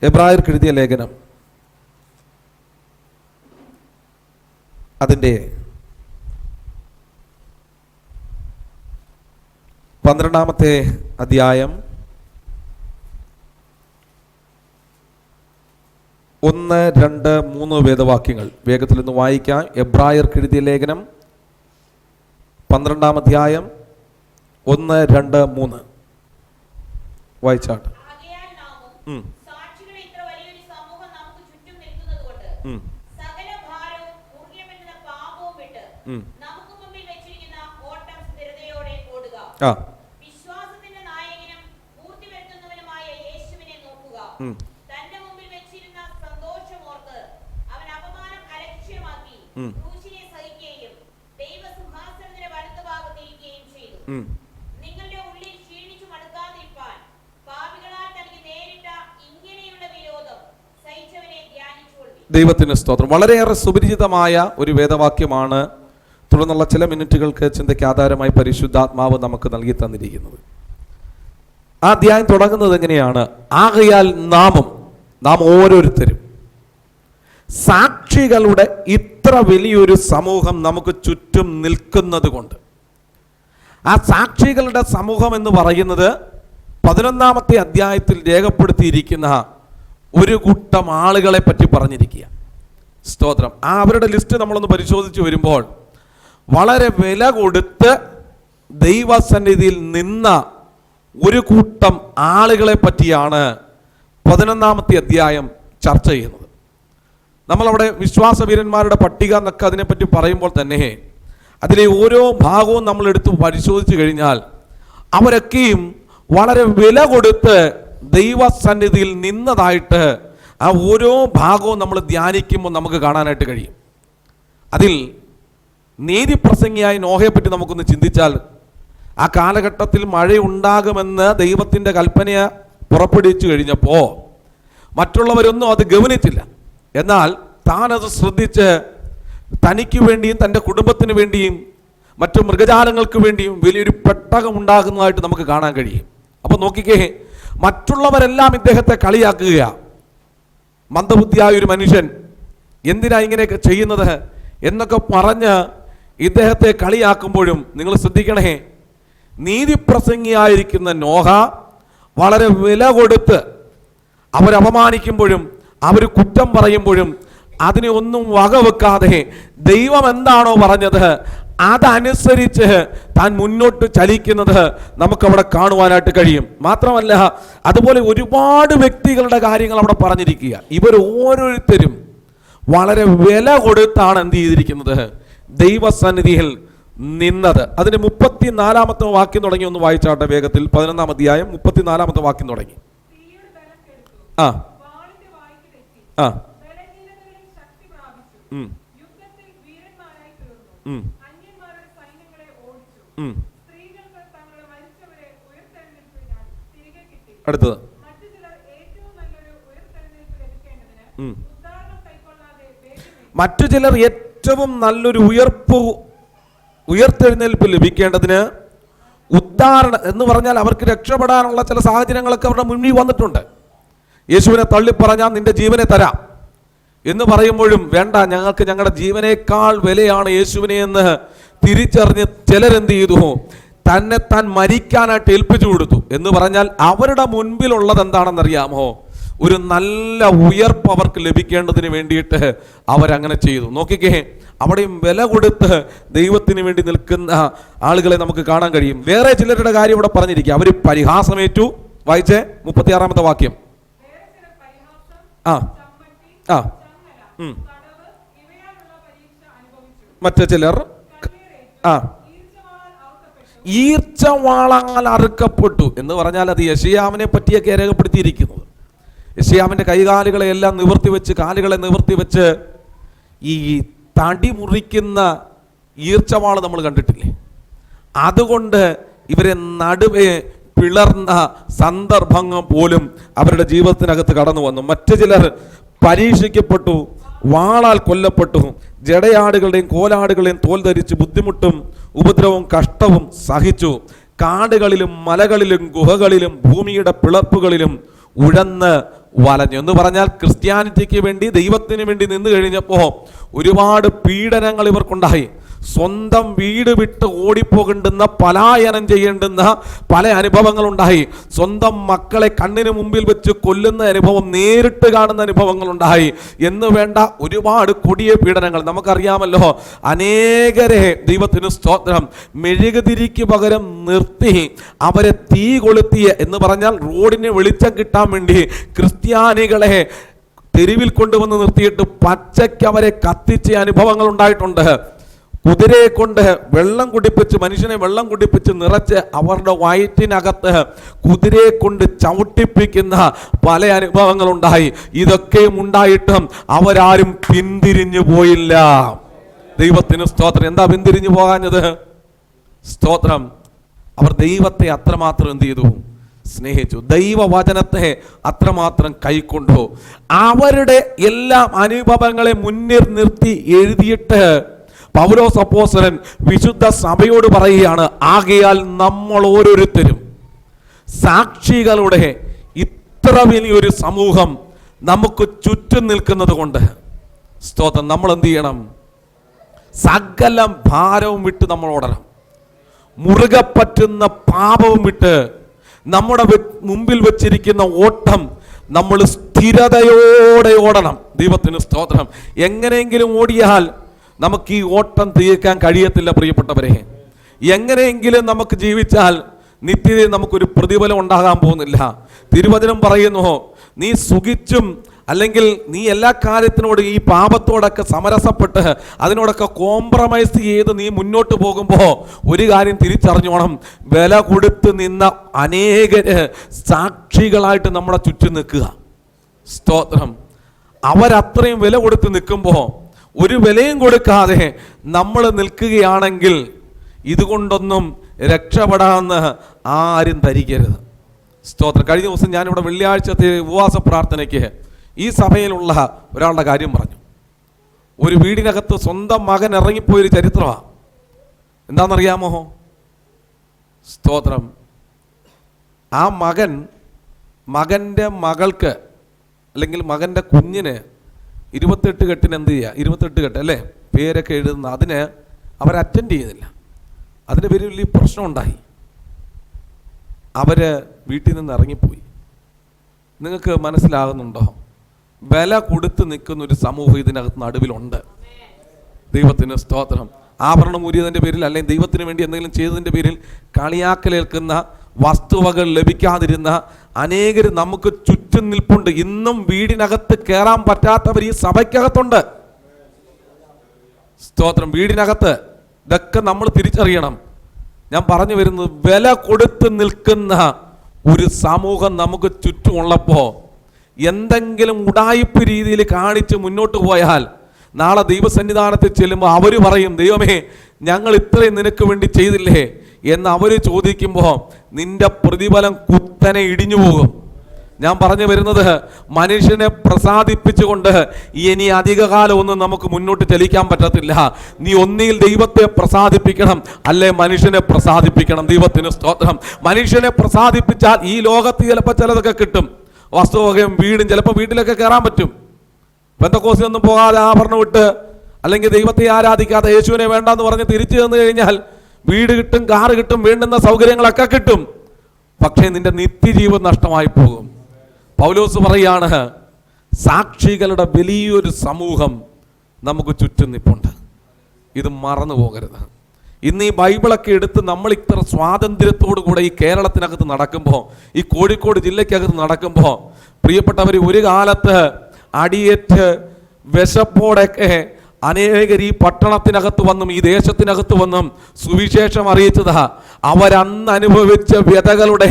എബ്രായർക്ക് എഴുതിയ ലേഖനം അതിൻ്റെ 12-ാമത്തെ അധ്യായം 1, 2, 3 വേദവാക്യങ്ങൾ വേഗത്തിൽ നിന്ന് വായിക്കാം. എബ്രായർക്ക് എഴുതിയ ലേഖനം 12-ാം അധ്യായം 1, 2, 3 വായിച്ചാട്ട്. വിശ്വാസത്തിന്റെ നായകനും പൂർത്തി വരുത്തുന്നവനുമായ യേശുവിനെ നോക്കുക. തന്റെ മുമ്പിൽ വെച്ചിരുന്ന സന്തോഷമോർത്ത് അവൻ അപമാനം അലക്ഷ്യമാക്കി ക്രൂശിനെ സഹിക്കുകയും ദൈവസിംഹാസനത്തിന്റെ വലത്തുഭാഗത്തിരിക്കുകയും ചെയ്തു. നിങ്ങളുടെ ഉള്ളിൽ ക്ഷീണിച്ചു മടുക്കാതിരിപ്പാൻ പാപികളാൽ തനിക്ക് നേരിട്ട ഇങ്ങനെയുള്ള വിരോധം സഹിച്ചവനെ ധ്യാനിച്ചുകൊള്ളു. ദൈവത്തിന് സ്തോത്രം. വളരെയേറെ സുപരിചിതമായ ഒരു വേദവാക്യമാണ്. തുടർന്നുള്ള ചില മിനിറ്റുകൾക്ക് ചിന്തയ്ക്ക് ആധാരമായി പരിശുദ്ധാത്മാവ് നമുക്ക് നൽകി തന്നിരിക്കുന്നത്. ആ അധ്യായം തുടങ്ങുന്നത് എങ്ങനെയാണ്? ആകയാൽ നാം ഓരോരുത്തരും സാക്ഷികളുടെ ഇത്ര വലിയൊരു സമൂഹം നമുക്ക് ചുറ്റും നിൽക്കുന്നത് കൊണ്ട്, ആ സാക്ഷികളുടെ സമൂഹം എന്ന് പറയുന്നത് 11-ാമത്തെ അധ്യായത്തിൽ രേഖപ്പെടുത്തിയിരിക്കുന്ന ഒരു കൂട്ടം ആളുകളെ പറ്റി പറഞ്ഞിരിക്കുക. സ്തോത്രം. അവരുടെ ലിസ്റ്റ് നമ്മളൊന്ന് പരിശോധിച്ച് വരുമ്പോൾ വളരെ വില കൊടുത്ത് ദൈവസന്നിധിയിൽ നിന്ന ഒരു കൂട്ടം ആളുകളെ പറ്റിയാണ് 11-ാമത്തെ അധ്യായം ചർച്ച ചെയ്യുന്നത്. നമ്മളവിടെ വിശ്വാസവീരന്മാരുടെ പട്ടിക എന്നൊക്കെ അതിനെപ്പറ്റി പറയുമ്പോൾ തന്നെ അതിലെ ഓരോ ഭാഗവും നമ്മൾ എടുത്ത് പരിശോധിച്ച് കഴിഞ്ഞാൽ അവരൊക്കെയും വളരെ വില കൊടുത്ത് ദൈവസന്നിധിയിൽ നിന്നതായിട്ട് ആ ഓരോ ഭാഗവും നമ്മൾ ധ്യാനിക്കുമ്പോൾ നമുക്ക് കാണാനായിട്ട് കഴിയും. അതിൽ നീതിപ്രസംഗിയായ നോഹയെപ്പറ്റി നമുക്കൊന്ന് ചിന്തിച്ചാൽ, ആ കാലഘട്ടത്തിൽ മഴയുണ്ടാകുമെന്ന് ദൈവത്തിൻ്റെ കൽപ്പനയെ പുറപ്പെടുവിച്ചു കഴിഞ്ഞപ്പോൾ മറ്റുള്ളവരൊന്നും അത് ഗവനിച്ചില്ല. എന്നാൽ താനത് ശ്രദ്ധിച്ച് തനിക്ക് വേണ്ടിയും തൻ്റെ കുടുംബത്തിന് വേണ്ടിയും മറ്റു മൃഗജാലങ്ങൾക്ക് വേണ്ടിയും വലിയൊരു പെട്ടകം ഉണ്ടാകുന്നതായിട്ട് നമുക്ക് കാണാൻ കഴിയും. അപ്പോൾ നോക്കിക്കേ, മറ്റുള്ളവരെല്ലാം ഇദ്ദേഹത്തെ കളിയാക്കുകയാണ്. മന്ദബുദ്ധിയായ ഒരു മനുഷ്യൻ, എന്തിനാ ഇങ്ങനെയൊക്കെ ചെയ്യുന്നത് എന്നൊക്കെ പറഞ്ഞ് ഇദ്ദേഹത്തെ കളിയാക്കുമ്പോഴും നിങ്ങൾ ശ്രദ്ധിക്കണേ, നീതിപ്രസംഗിയായിരിക്കുന്ന നോഹ വളരെ വില കൊടുത്ത് അവരപമാനിക്കുമ്പോഴും അവർ കുറ്റം പറയുമ്പോഴും അതിനെ ഒന്നും വകവെക്കാതെ ദൈവം എന്താണോ പറഞ്ഞത് അതനുസരിച്ച് താൻ മുന്നോട്ട് ചലിക്കുന്നത് നമുക്കവിടെ കാണുവാനായിട്ട് കഴിയും. മാത്രമല്ല, അതുപോലെ ഒരുപാട് വ്യക്തികളുടെ കാര്യങ്ങൾ അവിടെ പറഞ്ഞിരിക്കുക. ഇവർ ഓരോരുത്തരും വളരെ വില കൊടുത്താണ് എന്ത് ചെയ്തിരിക്കുന്നത്? ദൈവസന്നിധിയിൽ നിന്നത്. അതിന് 34-ാമത്തെ വാക്യം തുടങ്ങി ഒന്ന് വായിച്ചാട്ടെ വേഗത്തിൽ. 11-ാം അധ്യായം 34-ാമത്തെ വാക്യം തുടങ്ങി. അടുത്തത് മറ്റു ചിലർ ഏറ്റവും നല്ലൊരു ഉയർത്തെഴുന്നേൽപ്പ് ലഭിക്കേണ്ടതിന് ഉദ്ധാരണം എന്ന് പറഞ്ഞാൽ അവർക്ക് രക്ഷപ്പെടാനുള്ള ചില സാഹചര്യങ്ങളൊക്കെ അവരുടെ മുന്നിൽ വന്നിട്ടുണ്ട്. യേശുവിനെ തള്ളിപ്പറഞ്ഞാൽ നിന്റെ ജീവനെ തരാം എന്ന് പറയുമ്പോഴും വേണ്ട, ഞങ്ങൾക്ക് ഞങ്ങളുടെ ജീവനേക്കാൾ വിലയാണ് യേശുവിനെ എന്ന് തിരിച്ചറിഞ്ഞ് ചിലരെന്ത് ചെയ്തു? തന്നെ താൻ മരിക്കാനായിട്ട് ഏൽപ്പിച്ചു കൊടുത്തു. എന്ന് പറഞ്ഞാൽ അവരുടെ മുൻപിലുള്ളത് എന്താണെന്നറിയാമോ? ഒരു നല്ല ഉയർപ്പ് അവർക്ക് ലഭിക്കേണ്ടതിന് വേണ്ടിയിട്ട് അവരങ്ങനെ ചെയ്തു. നോക്കിക്കേ, അവിടെയും വില കൊടുത്ത് ദൈവത്തിന് വേണ്ടി നിൽക്കുന്ന ആളുകളെ നമുക്ക് കാണാൻ കഴിയും. വേറെ ചിലരുടെ കാര്യം ഇവിടെ പറഞ്ഞിരിക്കുക. അവർ പരിഹാസമേറ്റു. വായിച്ചേ 36-ാമത്തെ വാക്യം. മറ്റു ചിലർ ഈർച്ചവാളാൽ അറുക്കപ്പെട്ടു എന്ന് പറഞ്ഞാൽ അത് യെശയ്യാവിനെ പറ്റിയൊക്കെ രേഖപ്പെടുത്തിയിരിക്കുന്നത്. യെശയ്യാവിൻ്റെ കൈകാലുകളെ എല്ലാം നിവർത്തി വെച്ച്, കാലുകളെ നിവർത്തി വെച്ച് ഈ തടി മുറിക്കുന്ന ഈർച്ചവാള് നമ്മൾ കണ്ടിട്ടില്ലേ? അതുകൊണ്ട് ഇവരെ നടുവേ പിളർന്ന സന്ദർഭങ്ങൾ പോലും അവരുടെ ജീവിതത്തിനകത്ത് കടന്നു വന്നു. മറ്റു ചിലർ പരീക്ഷിക്കപ്പെട്ടു, വാളാൽ കൊല്ലപ്പെട്ടു. ജടയാടുകളുടെയും കോലാടുകളുടെയും തോൽ ധരിച്ച് ബുദ്ധിമുട്ടും ഉപദ്രവവും കഷ്ടവും സഹിച്ചു. കാടുകളിലും മലകളിലും ഗുഹകളിലും ഭൂമിയുടെ പിളർപ്പുകളിലും ഉഴന്ന് വലഞ്ഞു. എന്ന് പറഞ്ഞാൽ ക്രിസ്ത്യാനിറ്റിക്ക് വേണ്ടി, ദൈവത്തിന് വേണ്ടി നിന്ന് കഴിഞ്ഞപ്പോൾ ഒരുപാട് പീഡനങ്ങൾ ഇവർക്കുണ്ടായി. സ്വന്തം വീട് വിട്ട് ഓടിപ്പോകേണ്ടുന്ന, പലായനം ചെയ്യേണ്ടുന്ന പല അനുഭവങ്ങളുണ്ടായി. സ്വന്തം മക്കളെ കണ്ണിന് മുമ്പിൽ വെച്ച് കൊല്ലുന്ന അനുഭവം, നേരിട്ട് കാണുന്ന അനുഭവങ്ങളുണ്ടായി. എന്ന് വേണ്ട ഒരുപാട് കൊടിയ പീഡനങ്ങൾ നമുക്കറിയാമല്ലോ. അനേകരെ ദൈവത്തിന് സ്തോത്രം മെഴുകുതിരിക്ക് പകരം നിർത്തി അവരെ തീ കൊളുത്തിയ, എന്ന് പറഞ്ഞാൽ റോഡിന് വെളിച്ചം കിട്ടാൻ വേണ്ടി ക്രിസ്ത്യാനികളെ തെരുവിൽ കൊണ്ടുവന്ന് നിർത്തിയിട്ട് പച്ചയ്ക്ക് അവരെ കത്തിച്ച അനുഭവങ്ങൾ ഉണ്ടായിട്ടുണ്ട്. കുതിരയെ കൊണ്ട് വെള്ളം കുടിപ്പിച്ച്, മനുഷ്യനെ വെള്ളം കുടിപ്പിച്ച് നിറച്ച് അവരുടെ വയറ്റിനകത്ത് കുതിരയെ കൊണ്ട് ചവിട്ടിപ്പിക്കുന്ന പല അനുഭവങ്ങളുണ്ടായി. ഇതൊക്കെയും ഉണ്ടായിട്ടും അവരാരും പിന്തിരിഞ്ഞു പോയില്ല. ദൈവത്തിന് സ്തോത്രം. എന്താ പിന്തിരിഞ്ഞു പോകാഞ്ഞത്? സ്തോത്രം. അവർ ദൈവത്തെ അത്രമാത്രം എന്ത് ചെയ്തു? സ്നേഹിച്ചു. ദൈവവചനത്തെ അത്രമാത്രം കൈക്കൊണ്ടു. അവരുടെ എല്ലാ അനുഭവങ്ങളെ മുന്നിൽ നിർത്തി എഴുതിയിട്ട് പൗലോസ് അപ്പോസ്തലൻ വിശുദ്ധ സഭയോട് പറയുകയാണ്, ആകയാൽ നമ്മൾ ഓരോരുത്തരും സാക്ഷികളുടെ ഇത്ര വലിയൊരു സമൂഹം നമുക്ക് ചുറ്റും നിൽക്കുന്നത് കൊണ്ട് സ്തോത്രം, നമ്മൾ എന്ത് ചെയ്യണം? സകല ഭാരവും വിട്ട് നമ്മൾ ഓടണം. മുറുകെ പറ്റുന്ന പാപവും വിട്ട് നമ്മുടെ മുമ്പിൽ വെച്ചിരിക്കുന്ന ഓട്ടം നമ്മൾ സ്ഥിരതയോടെ ഓടണം. ദൈവത്തിന് സ്തോത്രം. എങ്ങനെയെങ്കിലും ഓടിയാൽ നമുക്ക് ഈ ഓട്ടം തീർക്കാൻ കഴിയത്തില്ല പ്രിയപ്പെട്ടവരെ. എങ്ങനെയെങ്കിലും നമുക്ക് ജീവിച്ചാൽ നിത്യതയിൽ നമുക്കൊരു പ്രതിഫലം ഉണ്ടാകാൻ പോകുന്നില്ല. തിരുവചനം പറയുന്നു, നീ സുഖിച്ചും അല്ലെങ്കിൽ നീ എല്ലാ കാര്യത്തിനോട് ഈ പാപത്തോടൊക്കെ സമരസപ്പെട്ട് അതിനോടൊക്കെ കോംപ്രമൈസ് ചെയ്ത് നീ മുന്നോട്ട് പോകുമ്പോൾ ഒരു കാര്യം തിരിച്ചറിഞ്ഞോണം, വില കൊടുത്ത് നിന്ന അനേകര് സാക്ഷികളായിട്ട് നമ്മുടെ ചുറ്റും നിൽക്കുക. സ്തോത്രം. അവരത്രയും വില കൊടുത്ത് നിൽക്കുമ്പോൾ ഒരു വിലയും കൊടുക്കാതെ നമ്മൾ നിൽക്കുകയാണെങ്കിൽ ഇതുകൊണ്ടൊന്നും രക്ഷപ്പെടാമെന്ന് ആരും ധരിക്കരുത്. സ്തോത്രം. കഴിഞ്ഞ ദിവസം ഞാനിവിടെ വെള്ളിയാഴ്ചത്തെ ഉപവാസ പ്രാർത്ഥനയ്ക്ക് ഈ സഭയിലുള്ള ഒരാളുടെ കാര്യം പറഞ്ഞു. ഒരു വീടിനകത്ത് സ്വന്തം മകൻ ഇറങ്ങിപ്പോയൊരു ചരിത്രമാണ്. എന്താണെന്നറിയാമോ? സ്തോത്രം. ആ മകൻ്റെ മകൾക്ക് അല്ലെങ്കിൽ മകൻ്റെ കുഞ്ഞിന് 28 കെട്ടിന് എന്ത് ചെയ്യുക? 28 കെട്ട് അല്ലേ പേരൊക്കെ എഴുതുന്ന, അതിന് അവർ അറ്റൻഡ് ചെയ്യുന്നില്ല. അതിന് വലിയ പ്രശ്നമുണ്ടായി. അവർ വീട്ടിൽ നിന്ന് ഇറങ്ങിപ്പോയി. നിങ്ങൾക്ക് മനസ്സിലാകുന്നുണ്ടോ? വില കൊടുത്ത് നിൽക്കുന്ന ഒരു സമൂഹം ഇതിനകത്ത് നടുവിലുണ്ട്. ദൈവത്തിന് സ്തോത്രം. ആഭരണം ഊരിയതിൻ്റെ പേരിൽ അല്ലെങ്കിൽ ദൈവത്തിന് വേണ്ടി എന്തെങ്കിലും ചെയ്തതിൻ്റെ പേരിൽ കളിയാക്കലേൽക്കുന്ന, വസ്തുവകൾ ലഭിക്കാതിരുന്ന അനേകർ നമുക്ക് ചുറ്റും നിൽപ്പുണ്ട്. ഇന്നും വീടിനകത്ത് കയറാൻ പറ്റാത്തവർ ഈ സഭയ്ക്കകത്തുണ്ട്. സ്തോത്രം. വീടിനകത്ത് ഇതൊക്കെ നമ്മൾ തിരിച്ചറിയണം. ഞാൻ പറഞ്ഞു വരുന്നത്, വില കൊടുത്ത് നിൽക്കുന്ന ഒരു സമൂഹം നമുക്ക് ചുറ്റുമുള്ളപ്പോൾ എന്തെങ്കിലും ഉടായിപ്പ് രീതിയിൽ കാണിച്ച് മുന്നോട്ട് പോയാൽ നാളെ ദൈവസന്നിധാനത്തിൽ ചെല്ലുമ്പോൾ അവർ പറയും, ദൈവമേ ഞങ്ങൾ ഇത്രയും നിനക്ക് വേണ്ടി ചെയ്തില്ലേ എന്ന് അവർ ചോദിക്കുമ്പോൾ നിന്റെ പ്രതിഫലം കുത്തനെ ഇടിഞ്ഞു പോകും. ഞാൻ പറഞ്ഞു വരുന്നത്, മനുഷ്യനെ പ്രസാദിപ്പിച്ചുകൊണ്ട് ഇനി അധികകാലം ഒന്നും നമുക്ക് മുന്നോട്ട് ചലിക്കാൻ പറ്റത്തില്ല. നീ ഒന്നിൽ ദൈവത്തെ പ്രസാദിപ്പിക്കണം, അല്ലെ മനുഷ്യനെ പ്രസാദിപ്പിക്കണം. ദൈവത്തിന് സ്തോത്രം. മനുഷ്യനെ പ്രസാദിപ്പിച്ചാൽ ഈ ലോകത്ത് ചിലപ്പോൾ ചിലതൊക്കെ കിട്ടും. വസ്തുവകയും വീടും ചിലപ്പോൾ വീട്ടിലൊക്കെ കയറാൻ പറ്റും. പെന്തക്കോസിലൊന്നും പോകാതെ ആഭരണം ഇട്ട് അല്ലെങ്കിൽ ദൈവത്തെ ആരാധിക്കാതെ യേശുവിനെ വേണ്ടെന്ന് പറഞ്ഞ് തിരിച്ചു ചെന്ന് കഴിഞ്ഞാൽ വീട് കിട്ടും, കാറ് കിട്ടും, വേണ്ടുന്ന സൗകര്യങ്ങളൊക്കെ കിട്ടും. പക്ഷേ നിന്റെ നിത്യജീവൻ നഷ്ടമായി പോകും. പൗലോസ് പറയാണ്, സാക്ഷികളുടെ വലിയൊരു സമൂഹം നമുക്ക് ചുറ്റും നിൽപ്പുണ്ട്. ഇത് മറന്നു പോകരുത്. ഇന്ന് ഈ ബൈബിളൊക്കെ എടുത്ത് നമ്മൾ ഇത്ര സ്വാതന്ത്ര്യത്തോടു കൂടെ ഈ കേരളത്തിനകത്ത് നടക്കുമ്പോൾ, ഈ കോഴിക്കോട് ജില്ലയ്ക്കകത്ത് നടക്കുമ്പോൾ, പ്രിയപ്പെട്ടവർ, ഒരു കാലത്ത് അടിയേറ്റ് വിശപ്പോടെയൊക്കെ അനേകർ ഈ പട്ടണത്തിനകത്ത് വന്നും ഈ ദേശത്തിനകത്ത് വന്നും സുവിശേഷം അറിയിച്ചതാ. അവരന്ന് അനുഭവിച്ച വ്യതകളുടെ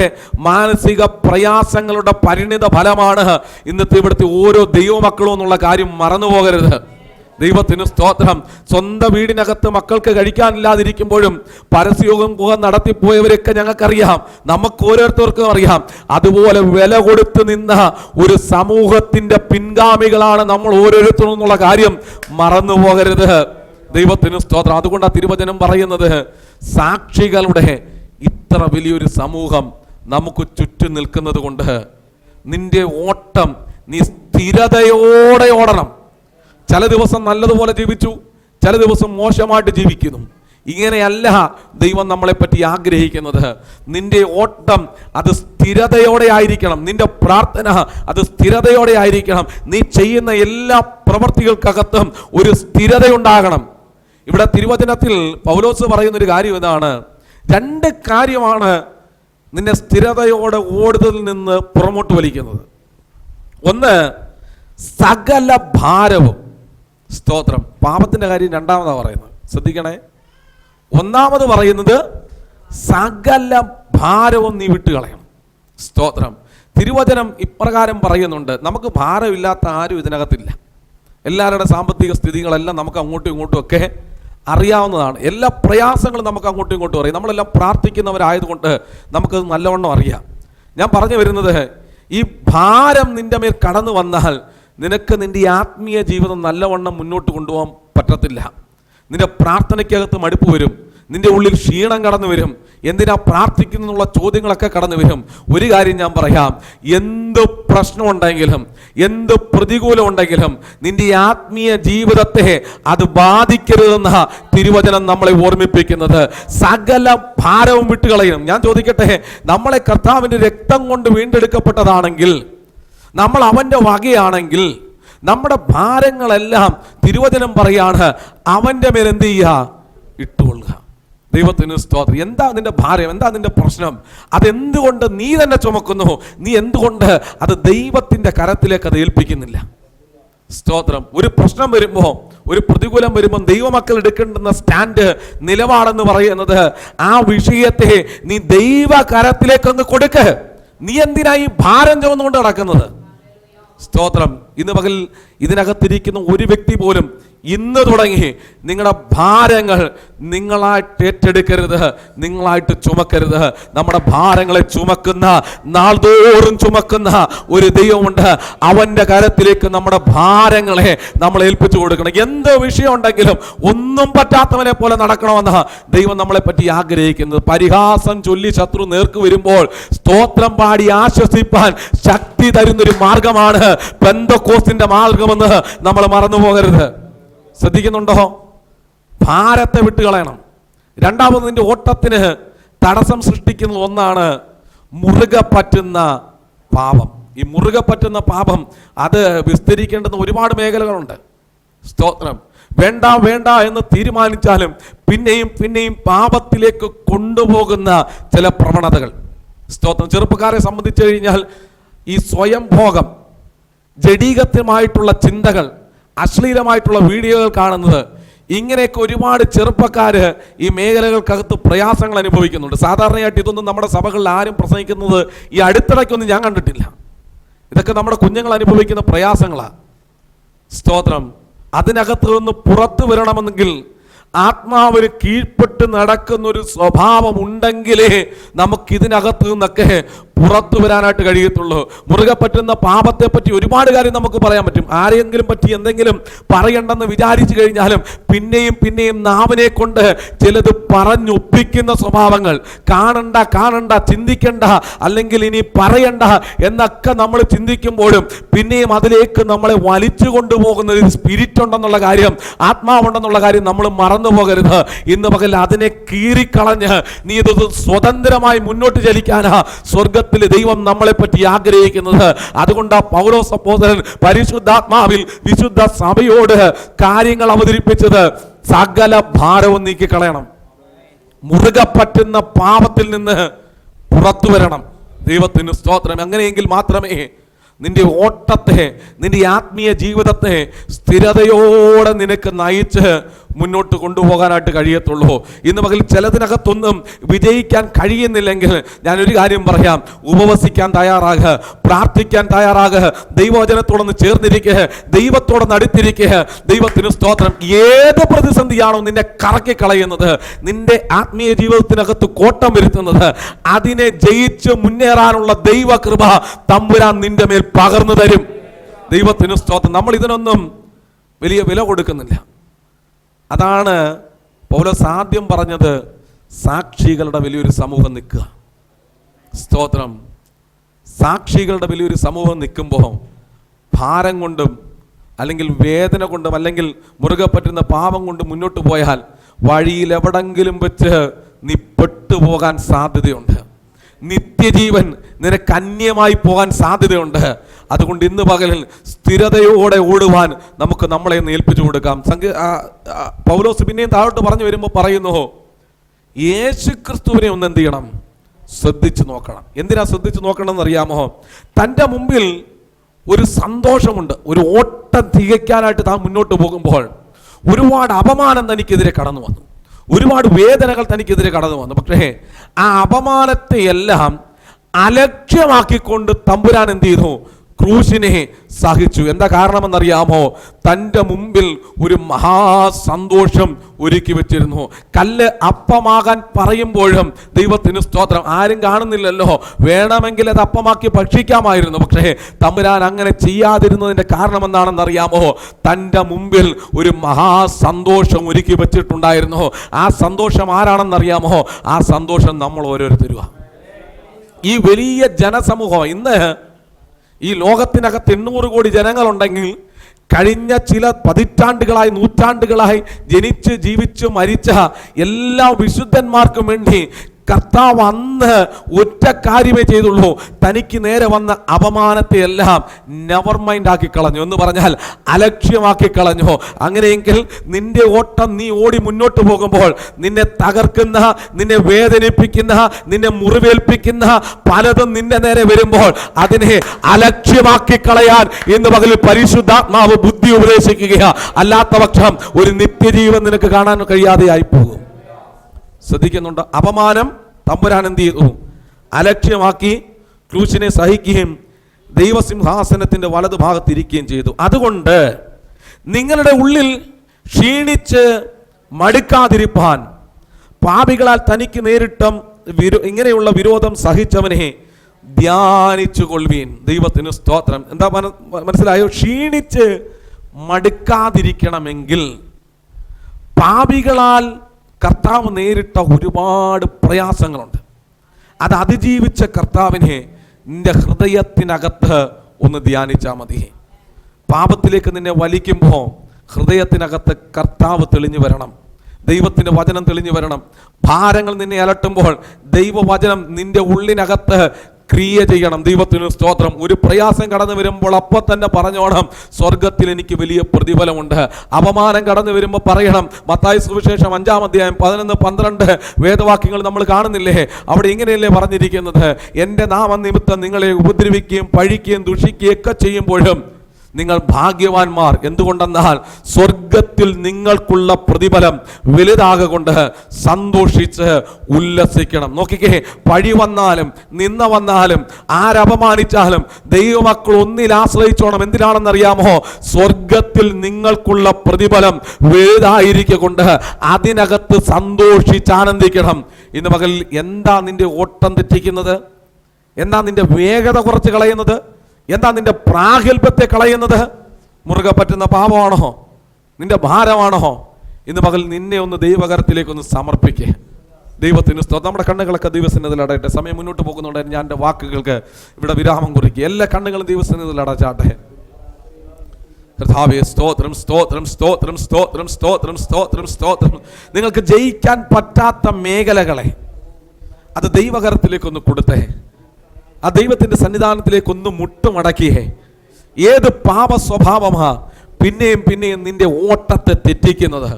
മാനസിക പ്രയാസങ്ങളുടെ പരിണിത ഫലമാണ് ഇന്നത്തെ ഇവിടുത്തെ ഓരോ ദൈവമക്കളും എന്നുള്ള കാര്യം മറന്നു പോകരുത്. ദൈവത്തിന് സ്തോത്രം. സ്വന്തം വീടിനകത്ത് മക്കൾക്ക് കഴിക്കാനില്ലാതിരിക്കുമ്പോഴും പരസ്യയോഗം നടത്തിപ്പോയവരൊക്കെ ഞങ്ങൾക്കറിയാം, നമുക്ക് ഓരോരുത്തർക്കും അറിയാം. അതുപോലെ വില കൊടുത്ത് നിന്ന ഒരു സമൂഹത്തിന്റെ പിൻഗാമികളാണ് നമ്മൾ ഓരോരുത്തരും എന്നുള്ള കാര്യം മറന്നു പോകരുത്. ദൈവത്തിന് സ്തോത്രം. അതുകൊണ്ടാണ് തിരുവചനം പറയുന്നത്, സാക്ഷികളുടെ ഇത്ര വലിയൊരു സമൂഹം നമുക്ക് ചുറ്റും നിൽക്കുന്നത് കൊണ്ട് നിന്റെ ഓട്ടം നീ സ്ഥിരതയോടെ ഓടണം. ചില ദിവസം നല്ലതുപോലെ ജീവിച്ചു, ചില ദിവസം മോശമായിട്ട് ജീവിക്കുന്നു. ഇങ്ങനെയല്ല ദൈവം നമ്മളെ പറ്റി ആഗ്രഹിക്കുന്നത്. നിന്റെ ഓട്ടം അത് സ്ഥിരതയോടെ ആയിരിക്കണം. നിന്റെ പ്രാർത്ഥന അത് സ്ഥിരതയോടെ ആയിരിക്കണം. നീ ചെയ്യുന്ന എല്ലാ പ്രവൃത്തികൾക്കകത്തും ഒരു സ്ഥിരതയുണ്ടാകണം. ഇവിടെ തിരുവചനത്തിൽ പൗലോസ് പറയുന്നൊരു കാര്യം ഇതാണ്. 2 കാര്യമാണ് നിന്നെ സ്ഥിരതയോടെ ഓടുന്നതിൽ നിന്ന് പുറമോട്ട് വലിക്കുന്നത്. ഒന്ന്, സകല ഭാരവും. സ്തോത്രം. പാപത്തിന്റെ കാര്യം രണ്ടാമതാണ് പറയുന്നത്, ശ്രദ്ധിക്കണേ. ഒന്നാമത് പറയുന്നത് സകല ഭാരവും നീ വിട്ടുകളയണം. സ്തോത്രം. തിരുവചനം ഇപ്രകാരം പറയുന്നുണ്ട്. നമുക്ക് ഭാരമില്ലാത്ത ആരും ഇതിനകത്തില്ല. എല്ലാവരുടെ സാമ്പത്തിക സ്ഥിതികളെല്ലാം നമുക്ക് അങ്ങോട്ടും ഇങ്ങോട്ടും ഒക്കെ അറിയാവുന്നതാണ്. എല്ലാ പ്രയാസങ്ങളും നമുക്ക് അങ്ങോട്ടും ഇങ്ങോട്ടും അറിയാം. നമ്മളെല്ലാം പ്രാർത്ഥിക്കുന്നവരായതുകൊണ്ട് നമുക്കത് നല്ലവണ്ണം അറിയാം. ഞാൻ പറഞ്ഞു വരുന്നത്, ഈ ഭാരം നിന്റെ മേൽ കടന്നു വന്നാൽ നിനക്ക് നിന്റെ ആത്മീയ ജീവിതം നല്ലവണ്ണം മുന്നോട്ട് കൊണ്ടുപോകാൻ പറ്റത്തില്ല. നിന്റെ പ്രാർത്ഥനയ്ക്കകത്ത് മടുപ്പ് വരും, നിന്റെ ഉള്ളിൽ ക്ഷീണം കടന്നു വരും, എന്തിനാ പ്രാർത്ഥിക്കുന്നുള്ള ചോദ്യങ്ങളൊക്കെ കടന്നു വരും. ഒരു കാര്യം ഞാൻ പറയാം, എന്ത് പ്രശ്നമുണ്ടെങ്കിലും എന്ത് പ്രതികൂലം ഉണ്ടെങ്കിലും നിന്റെ ആത്മീയ ജീവിതത്തെ അത് ബാധിക്കരുതെന്ന തിരുവചനം നമ്മളെ ഓർമ്മിപ്പിക്കുന്നത്. സകല ഭാരവും വിട്ടുകളയണം. ഞാൻ ചോദിക്കട്ടെ, നമ്മളെ കർത്താവിന്റെ രക്തം കൊണ്ട് വീണ്ടെടുക്കപ്പെട്ടതാണെങ്കിൽ, നമ്മൾ അവന്റെ വകയാണെങ്കിൽ, നമ്മുടെ ഭാരങ്ങളെല്ലാം തിരുവചനം പറയാണ് അവന്റെ മേൽ എന്ത് ചെയ്യുക? ഇട്ടുകൊള്ളുക. ദൈവത്തിന് സ്തോത്രം. എന്താ നിന്റെ ഭാരം? എന്താ നിന്റെ പ്രശ്നം? അതെന്തുകൊണ്ട് നീ തന്നെ ചുമക്കുന്നു? നീ എന്തുകൊണ്ട് അത് ദൈവത്തിന്റെ കരത്തിലേക്ക് അത് ഏൽപ്പിക്കുന്നില്ല? സ്തോത്രം. ഒരു പ്രശ്നം വരുമ്പോ, ഒരു പ്രതികൂലം വരുമ്പോൾ ദൈവമക്കൾ എടുക്കേണ്ടുന്ന സ്റ്റാൻഡ്, നിലപാടെന്ന് പറയുന്നത് ആ വിഷയത്തെ നീ ദൈവ കരത്തിലേക്ക് ഒന്ന് കൊടുക്ക്. നീ എന്തിനാ ഈ ഭാരം ചുമന്നുകൊണ്ട് നടക്കുന്നത്? സ്തോത്രം. ഇന്ന് പകൽ ഇതിനകത്തിരിക്കുന്ന ഒരു വ്യക്തി പോലും ഇന്ന് തുടങ്ങി നിങ്ങളുടെ ഭാരങ്ങൾ നിങ്ങളായിട്ട് ഏറ്റെടുക്കരുത്, നിങ്ങളായിട്ട് ചുമക്കരുത്. നമ്മുടെ ഭാരങ്ങളെ ചുമക്കുന്ന, നാൾതോറും ചുമക്കുന്ന ഒരു ദൈവമുണ്ട്. അവന്റെ കരത്തിലേക്ക് നമ്മുടെ ഭാരങ്ങളെ നമ്മൾ ഏൽപ്പിച്ചു കൊടുക്കണം. എന്ത് വിഷയം ഉണ്ടെങ്കിലും ഒന്നും പറ്റാത്തവനെ പോലെ നടക്കണമെന്ന് ദൈവം നമ്മളെ പറ്റി ആഗ്രഹിക്കുന്നത്. പരിഹാസം ചൊല്ലി ശത്രു നേർക്ക് വരുമ്പോൾ സ്തോത്രം പാടി ആശ്വസിപ്പാൻ ശക്തി തരുന്നൊരു മാർഗമാണ് പെന്തക്കോസ്തിന്റെ മാർഗമെന്ന് നമ്മൾ മറന്നു പോകരുത്. ശ്രദ്ധിക്കുന്നുണ്ടോ? ഭാരത്തെ വിട്ടുകളയണം. രണ്ടാമത്, നിന്റെ ഓട്ടത്തിന് തടസ്സം സൃഷ്ടിക്കുന്ന ഒന്നാണ് മുറുകെ പറ്റുന്ന പാപം. ഈ മുറുകെ പറ്റുന്ന പാപം അത് വിസ്തരിക്കേണ്ടുന്ന ഒരുപാട് മേഖലകളുണ്ട്. സ്തോത്രം. വേണ്ട വേണ്ട എന്ന് തീരുമാനിച്ചാലും പിന്നെയും പിന്നെയും പാപത്തിലേക്ക് കൊണ്ടുപോകുന്ന ചില പ്രവണതകൾ. സ്തോത്രം. ചെറുപ്പക്കാരെ സംബന്ധിച്ചു കഴിഞ്ഞാൽ ഈ സ്വയം ഭോഗം, ജഡീകത്യമായിട്ടുള്ള ചിന്തകൾ, അശ്ലീലമായിട്ടുള്ള വീഡിയോകൾ കാണുന്നത്, ഇങ്ങനെയൊക്കെ ഒരുപാട് ചെറുപ്പക്കാര് ഈ മേഖലകൾക്കകത്ത് പ്രയാസങ്ങൾ അനുഭവിക്കുന്നുണ്ട്. സാധാരണയായിട്ട് ഇതൊന്നും നമ്മുടെ സഭകളിൽ ആരും പ്രസംഗിക്കുന്നത് ഈ അടുത്തിടയ്ക്കൊന്നും ഞാൻ കണ്ടിട്ടില്ല. ഇതൊക്കെ നമ്മുടെ കുഞ്ഞുങ്ങൾ അനുഭവിക്കുന്ന പ്രയാസങ്ങളാണ്. സ്തോത്രം. അതിനകത്ത് നിന്ന് പുറത്തു വരണമെന്നെങ്കിൽ ആത്മാവിന് കീഴ്പ്പെട്ട് നടക്കുന്നൊരു സ്വഭാവം ഉണ്ടെങ്കിലേ നമുക്കിതിനകത്ത് നിന്നൊക്കെ പുറത്തു വരാനായിട്ട് കഴിയത്തുള്ളൂ. മുറുകെ പറ്റുന്ന പാപത്തെ പറ്റി ഒരുപാട് കാര്യം നമുക്ക് പറയാൻ പറ്റും. ആരെങ്കിലും പറ്റി എന്തെങ്കിലും പറയണ്ടെന്ന് വിചാരിച്ചു കഴിഞ്ഞാലും പിന്നെയും പിന്നെയും നാവിനെ കൊണ്ട് ചിലത് പറഞ്ഞൊപ്പിക്കുന്ന സ്വഭാവങ്ങൾ, കാണണ്ട കാണണ്ട, ചിന്തിക്കണ്ട, അല്ലെങ്കിൽ ഇനി പറയണ്ട എന്നൊക്കെ നമ്മൾ ചിന്തിക്കുമ്പോഴും പിന്നെയും അതിലേക്ക് നമ്മളെ വലിച്ചു കൊണ്ടുപോകുന്ന ഒരു സ്പിരിറ്റ് ഉണ്ടെന്നുള്ള കാര്യം, ആത്മാവുണ്ടെന്നുള്ള കാര്യം നമ്മൾ മറന്നു പോകരുത്. ഇന്ന് പകൽ അതിനെ കീറിക്കളഞ്ഞ് നീ ഇത് സ്വതന്ത്രമായി മുന്നോട്ട് ചലിക്കാനാ സ്വർഗത്തിൽ ദൈവം നമ്മളെ പറ്റി ആഗ്രഹിക്കുന്നത്. അതുകൊണ്ട് പൗലോസ് അപ്പോസ്തലൻ പരിശുദ്ധാത്മാവിൽ വിശുദ്ധ സഭയോട് കാര്യങ്ങൾ അവതരിപ്പിച്ചത് സകല ഭാരവും നീക്കിക്കളയണം. മുറുകെ പറ്റുന്ന പാപത്തിൽ നിന്ന് പുറത്തു വരണം. ദൈവത്തിന് സ്തോത്രം. അങ്ങനെയെങ്കിൽ മാത്രമേ നിന്റെ ഓട്ടത്തെ, നിന്റെ ആത്മീയ ജീവിതത്തെ സ്ഥിരതയോടെ നിനക്ക് നയിച്ച് മുന്നോട്ട് കൊണ്ടുപോകാനായിട്ട് കഴിയത്തുള്ളൂ. ഇന്ന് പകൽ ചിലതിനകത്തൊന്നും വിജയിക്കാൻ കഴിയുന്നില്ലെങ്കിൽ ഞാനൊരു കാര്യം പറയാം, ഉപവസിക്കാൻ തയ്യാറാകുക, പ്രാർത്ഥിക്കാൻ തയ്യാറാകുക, ദൈവവചനത്തോടൊന്ന് ചേർന്നിരിക്കുക, ദൈവത്തോടൊന്ന് അടുത്തിരിക്കുക. ദൈവത്തിന് സ്തോത്രം. ഏത് പ്രതിസന്ധിയാണോ നിന്നെ കറക്കി കളയുന്നത്, നിന്റെ ആത്മീയ ജീവിതത്തിനകത്ത് കോട്ടം വരുത്തുന്നത്, അതിനെ ജയിച്ച് മുന്നേറാനുള്ള ദൈവകൃപ തമ്പുരാൻ നിന്റെ മേൽ പകർന്നു തരും. ദൈവത്തിന് സ്തോത്രം. നമ്മൾ ഇതിനൊന്നും വലിയ വില കൊടുക്കുന്നില്ല. അതാണ് പൗലോസ് ആദ്യം പറഞ്ഞത്, സാക്ഷികളുടെ വലിയൊരു സമൂഹം നിൽക്കുക. സ്തോത്രം. സാക്ഷികളുടെ വലിയൊരു സമൂഹം നിൽക്കുമ്പോൾ ഭാരം കൊണ്ടും അല്ലെങ്കിൽ വേദന കൊണ്ടും അല്ലെങ്കിൽ മുറുകെ പറ്റുന്ന പാപം കൊണ്ട് മുന്നോട്ട് പോയാൽ വഴിയിൽ എവിടെങ്കിലും വെച്ച് നീ പെട്ടുപോകാൻ സാധ്യതയുണ്ട്. നിത്യജീവൻ നിനക്ക് അന്യമായി പോകാൻ സാധ്യതയുണ്ട്. അതുകൊണ്ട് ഇന്ന് പകലിൽ സ്ഥിരതയോടെ ഓടുവാൻ നമുക്ക് നമ്മളെ ഏൽപ്പിച്ചു കൊടുക്കാം. പൗലോസ് പിന്നെയും താഴോട്ട് പറഞ്ഞു വരുമ്പോൾ പറയുന്നു, യേശുക്രിസ്തുവിനെ ഒന്ന് എന്ത് ചെയ്യണം? ശ്രദ്ധിച്ചു നോക്കണം. എന്തിനാ ശ്രദ്ധിച്ചു നോക്കണം എന്നറിയാമോ? തൻ്റെ മുമ്പിൽ ഒരു സന്തോഷമുണ്ട്. ഒരു ഓട്ടം തികയ്ക്കാനായിട്ട് താൻ മുന്നോട്ട് പോകുമ്പോൾ ഒരുപാട് അപമാനം തനിക്കെതിരെ കടന്നു വന്നു, ഒരുപാട് വേദനകൾ തനിക്കെതിരെ കടന്നു വന്നു. പക്ഷേ ആ അപമാനത്തെ എല്ലാം അലക്ഷ്യമാക്കിക്കൊണ്ട് തമ്പുരാൻ എന്ത് ചെയ്തു? ക്രൂശിനെ സഹിച്ചു. എന്താ കാരണമെന്നറിയാമോ? തൻ്റെ മുമ്പിൽ ഒരു മഹാസന്തോഷം ഒരുക്കി വെച്ചിരുന്നു. കല്ല് അപ്പമാകാൻ പറയുമ്പോഴും ദൈവത്തിന് സ്തോത്രം, ആരും കാണുന്നില്ലല്ലോ, വേണമെങ്കിൽ അത് അപ്പമാക്കി ഭക്ഷിക്കാമായിരുന്നു. പക്ഷേ തമ്പുരാൻ അങ്ങനെ ചെയ്യാതിരുന്നതിൻ്റെ കാരണം എന്താണെന്നറിയാമോ? തൻ്റെ മുമ്പിൽ ഒരു മഹാസന്തോഷം ഒരുക്കി വെച്ചിട്ടുണ്ടായിരുന്നു. ആ സന്തോഷം ആരാണെന്നറിയാമോ? ആ സന്തോഷം നമ്മൾ ഓരോരുത്തരുവാ. ഈ വലിയ ജനസമൂഹം, ഇന്ന് ഈ ലോകത്തിനകത്ത് 800 കോടി ജനങ്ങളുണ്ടെങ്കിൽ കഴിഞ്ഞ ചില പതിറ്റാണ്ടുകളായി, നൂറ്റാണ്ടുകളായി ജനിച്ച് ജീവിച്ച് മരിച്ച എല്ലാ വിശുദ്ധന്മാർക്കും വേണ്ടി കർത്താവ് അന്ന് ഒറ്റ കാര്യമേ ചെയ്തുള്ളൂ. തനിക്ക് നേരെ വന്ന അപമാനത്തെ എല്ലാം നെവർ മൈൻഡ് ആക്കി കളഞ്ഞു, എന്ന് പറഞ്ഞാൽ അലക്ഷ്യമാക്കി കളഞ്ഞു. അങ്ങനെയെങ്കിൽ നിന്റെ ഓട്ടം നീ ഓടി മുന്നോട്ട് പോകുമ്പോൾ നിന്നെ തകർക്കുന്ന, നിന്നെ വേദനിപ്പിക്കുന്ന, നിന്നെ മുറിവേൽപ്പിക്കുന്ന പലതും നിന്റെ നേരെ വരുമ്പോൾ അതിനെ അലക്ഷ്യമാക്കി കളയാൻ ഇന്ന് പകലിൽ പരിശുദ്ധാത്മാവ് ബുദ്ധി ഉപദേശിക്കുക. അല്ലാത്ത പക്ഷം ഒരു നിത്യജീവൻ നിനക്ക് കാണാൻ കഴിയാതെയായി പോകും. ശ്രദ്ധിക്കുന്നുണ്ട്? അപമാനം തമ്പുരാൻ എന്ത് ചെയ്തു? അലക്ഷ്യമാക്കി ക്രൂശിനെ സഹിക്കുകയും ദൈവസിംഹാസനത്തിന്റെ വലതുഭാഗത്തിരിക്കുകയും ചെയ്തു. അതുകൊണ്ട് നിങ്ങളുടെ ഉള്ളിൽ ക്ഷീണിച്ച് മടുക്കാതിരിപ്പാൻ പാപികളാൽ തനിക്ക് നേരിട്ട ഇങ്ങനെയുള്ള വിരോധം സഹിച്ചവനെ ധ്യാനിച്ചു കൊള്ളുവീൻ. ദൈവത്തിന് സ്തോത്രം. എന്താ മനസ്സിലായോ? ക്ഷീണിച്ച് മടുക്കാതിരിക്കണമെങ്കിൽ പാപികളാൽ കർത്താവ് നേരിട്ട ഒരുപാട് പ്രയാസങ്ങളുണ്ട്. അത് അതിജീവിച്ച കർത്താവിനെ നിന്റെ ഹൃദയത്തിനകത്ത് ഒന്ന് ധ്യാനിച്ചാൽ മതി. പാപത്തിലേക്ക് നിന്നെ വലിക്കുമ്പോൾ ഹൃദയത്തിനകത്ത് കർത്താവ് തെളിഞ്ഞു വരണം, ദൈവത്തിൻ്റെ വചനം തെളിഞ്ഞു വരണം. ഭാരങ്ങൾ നിന്നെ അലട്ടുമ്പോൾ ദൈവവചനം നിന്റെ ഉള്ളിനകത്ത് ക്രിയ ചെയ്യണം. ദൈവത്തിന് സ്തോത്രം. ഒരു പ്രയാസം കടന്നു വരുമ്പോൾ അപ്പോൾ തന്നെ പറഞ്ഞോണം, സ്വർഗത്തിൽ എനിക്ക് വലിയ പ്രതിഫലമുണ്ട്. അപമാനം കടന്നു വരുമ്പോൾ പറയണം. മത്തായി സുവിശേഷം 5-ാം അധ്യായം 11-12 വേദവാക്യങ്ങൾ നമ്മൾ കാണുന്നില്ലേ? അവിടെ ഇങ്ങനെയല്ലേ പറഞ്ഞിരിക്കുന്നത്? എൻ്റെ നാമനിമിത്തം നിങ്ങളെ ഉപദ്രവിക്കുകയും പഴിക്കുകയും ദുഷിക്കുകയും ഒക്കെ ചെയ്യുമ്പോഴും നിങ്ങൾ ഭാഗ്യവാന്മാർ. എന്തുകൊണ്ടെന്നാൽ സ്വർഗത്തിൽ നിങ്ങൾക്കുള്ള പ്രതിഫലം വലുതാകൊണ്ട് സന്തോഷിച്ച് ഉല്ലസിക്കണം. നോക്കിക്കേ, പഴി വന്നാലും നിന്ന വന്നാലും ആരപമാനിച്ചാലും ദൈവമക്കൾ ഒന്നിൽ ആശ്രയിച്ചോണം. എന്തിനാണെന്നറിയാമോ? സ്വർഗത്തിൽ നിങ്ങൾക്കുള്ള പ്രതിഫലം വലുതായിരിക്കൊണ്ട് അതിനകത്ത് സന്തോഷിച്ചാനന്ദിക്കണം. ഇന്ന് പകൽ എന്താ നിന്റെ ഓട്ടം തെറ്റിക്കുന്നത്? എന്താ നിന്റെ വേഗത കുറച്ച് കളയുന്നത്? എന്താ നിന്റെ പ്രാഗൽഭ്യത്തെ കളയുന്നത്? മുറുകെ പറ്റുന്ന പാപമാണോ? നിന്റെ ഭാരമാണോ? ഇന്ന് പകൽ നിന്നെ ഒന്ന് ദൈവകരത്തിലേക്കൊന്ന് സമർപ്പിക്കേ. ദൈവത്തിന് സ്തോത്രം. നമ്മുടെ കണ്ണുകളൊക്കെ ദൈവസന്നിധിയിൽ അടയട്ടെ. സമയം മുന്നോട്ട് പോകുന്നുണ്ടായിരുന്നു. ഞാൻ എൻ്റെ വാക്കുകൾക്ക് ഇവിടെ വിരാമം കുറിക്കുക. എല്ലാ കണ്ണുകളും ദൈവസന്നിധിയിൽ അടച്ചാട്ടെ. കർത്താവേ, സ്തോത്രം, സ്തോത്രം, സ്തോത്രം, സ്തോത്രം, സ്തോത്രം, സ്തോത്രം, സ്തോത്രം. നിങ്ങൾക്ക് ജയിക്കാൻ പറ്റാത്ത മേഖലകളെ അത് ദൈവകരത്തിലേക്കൊന്ന് കൊടുത്തേ. ആ ദൈവത്തിൻ്റെ സന്നിധാനത്തിലേക്കൊന്ന് മുട്ടുമടക്കിയേ. ഏത് പാപ സ്വഭാവമാ പിന്നെയും പിന്നെയും നിന്റെ ഓട്ടത്തെ തെറ്റിക്കുന്നത്,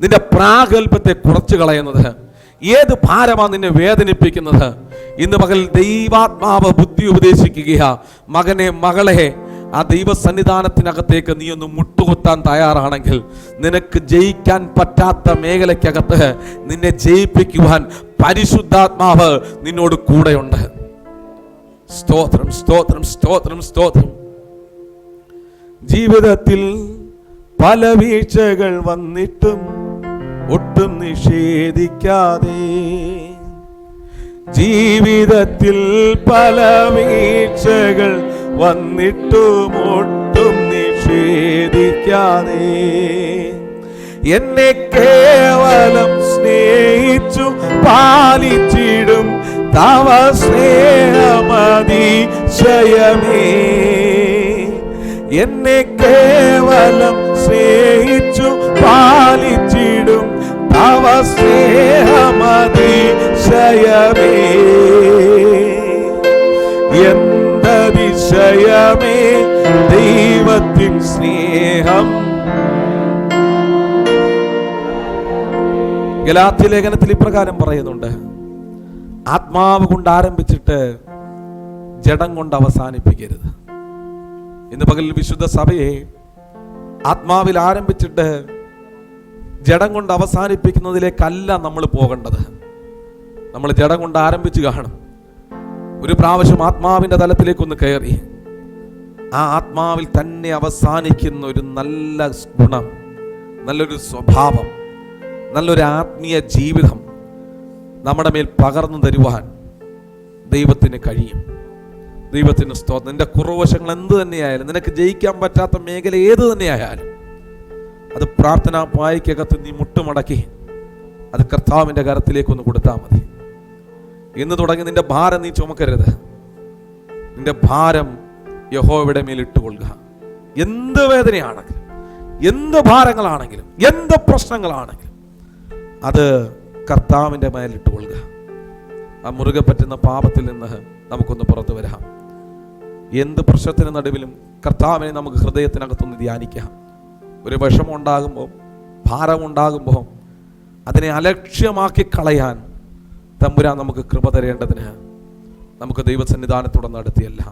നിന്റെ പ്രാഗൽഭ്യത്തെ കുറച്ചു കളയുന്നത്? ഏത് ഭാരമാ നിന്നെ വേദനിപ്പിക്കുന്നത്? ഇന്ന് പകൽ ദൈവാത്മാവ് ബുദ്ധി ഉപദേശിക്കുക. മകനെ, മകളെ, ആ ദൈവസന്നിധാനത്തിനകത്തേക്ക് നീ ഒന്ന് മുട്ടുകുത്താൻ തയ്യാറാണെങ്കിൽ നിനക്ക് ജയിക്കാൻ പറ്റാത്ത മേഖലയ്ക്കകത്ത് നിന്നെ ജയിപ്പിക്കുവാൻ പരിശുദ്ധാത്മാവ് നിന്നോട് കൂടെയുണ്ട്. സ്തോത്രം, സ്തോത്രം, സ്തോത്രം, സ്തോത്രം. ജീവിതത്തിൽ പല വീഴ്ചകൾ വന്നിട്ടും ഒട്ടും നിഷേധിക്കാതെ, ജീവിതത്തിൽ പല വീഴ്ചകൾ വന്നിട്ടും ഒട്ടും നിഷേധിക്കാതെ, എന്നെ കേവലം സ്നേഹിച്ചു പാലിച്ചിടും തവ സ്നേഹമതിശയമേ, എന്നെ കേവലം സ്നേഹിച്ചു പാലിച്ചിടും തവ സ്നേഹമതിശയമേ, എന്തതിശയമേ ദൈവത്തിൻ സ്നേഹം. ഗലാത്യ ലേഖനത്തിൽ ഇപ്രകാരം പറയുന്നുണ്ട്, ആത്മാവ് കൊണ്ട് ആരംഭിച്ചിട്ട് ജഡം കൊണ്ട് അവസാനിപ്പിക്കരുത്. ഇന്ന് പകൽ വിശുദ്ധ സഭയെ ആത്മാവിൽ ആരംഭിച്ചിട്ട് ജഡം കൊണ്ട് അവസാനിപ്പിക്കുന്നതിലേക്കല്ല നമ്മൾ പോകേണ്ടത്. നമ്മൾ ജഡം കൊണ്ട് ആരംഭിച്ചു കാണും. ഒരു പ്രാവശ്യം ആത്മാവിന്റെ തലത്തിലേക്കൊന്ന് കയറി ആ ആത്മാവിൽ തന്നെ അവസാനിക്കുന്ന ഒരു നല്ല ഗുണം, നല്ലൊരു സ്വഭാവം, നല്ലൊരു ആത്മീയ ജീവിതം നമ്മുടെ മേൽ പകർന്നു തരുവാൻ ദൈവത്തിന് കഴിയും. ദൈവത്തിന് സ്തോത്രം. നിന്റെ കുറവശങ്ങൾ എന്ത് തന്നെയായാലും, നിനക്ക് ജയിക്കാൻ പറ്റാത്ത മേഖല ഏത് തന്നെയായാലും, അത് പ്രാർത്ഥനാ പായ്ക്കകത്ത് നീ മുട്ടുമടക്കി അത് കർത്താവിൻ്റെ കരത്തിലേക്കൊന്ന് കൊടുത്താൽ മതി. ഇന്ന് തുടങ്ങി നിന്റെ ഭാരം നീ ചുമക്കരുത്. നിന്റെ ഭാരം യഹോവയുടെ മേൽ ഇട്ടുകൊള്ളുക. എന്ത് വേദനയാണെങ്കിലും, എന്ത് ഭാരങ്ങളാണെങ്കിലും, എന്ത് പ്രശ്നങ്ങളാണെങ്കിലും അത് കർത്താവിൻ്റെ മേലിട്ടുകൊള്ളുക. ആ മുറുകെ പറ്റുന്ന പാപത്തിൽ നിന്ന് നമുക്കൊന്ന് പുറത്തു വരാം. എന്ത് പ്രശ്നത്തിന് നടുവിലും കർത്താവിനെ നമുക്ക് ഹൃദയത്തിനകത്തൊന്ന് ധ്യാനിക്കാം. ഒരു വിഷമം ഉണ്ടാകുമ്പോൾ, ഭാരമുണ്ടാകുമ്പോൾ അതിനെ അലക്ഷ്യമാക്കി കളയാൻ തമ്പുരാൻ നമുക്ക് കൃപ തരേണ്ടതിന് നമുക്ക് ദൈവസന്നിധാനത്തോടെ നടത്തിയല്ല.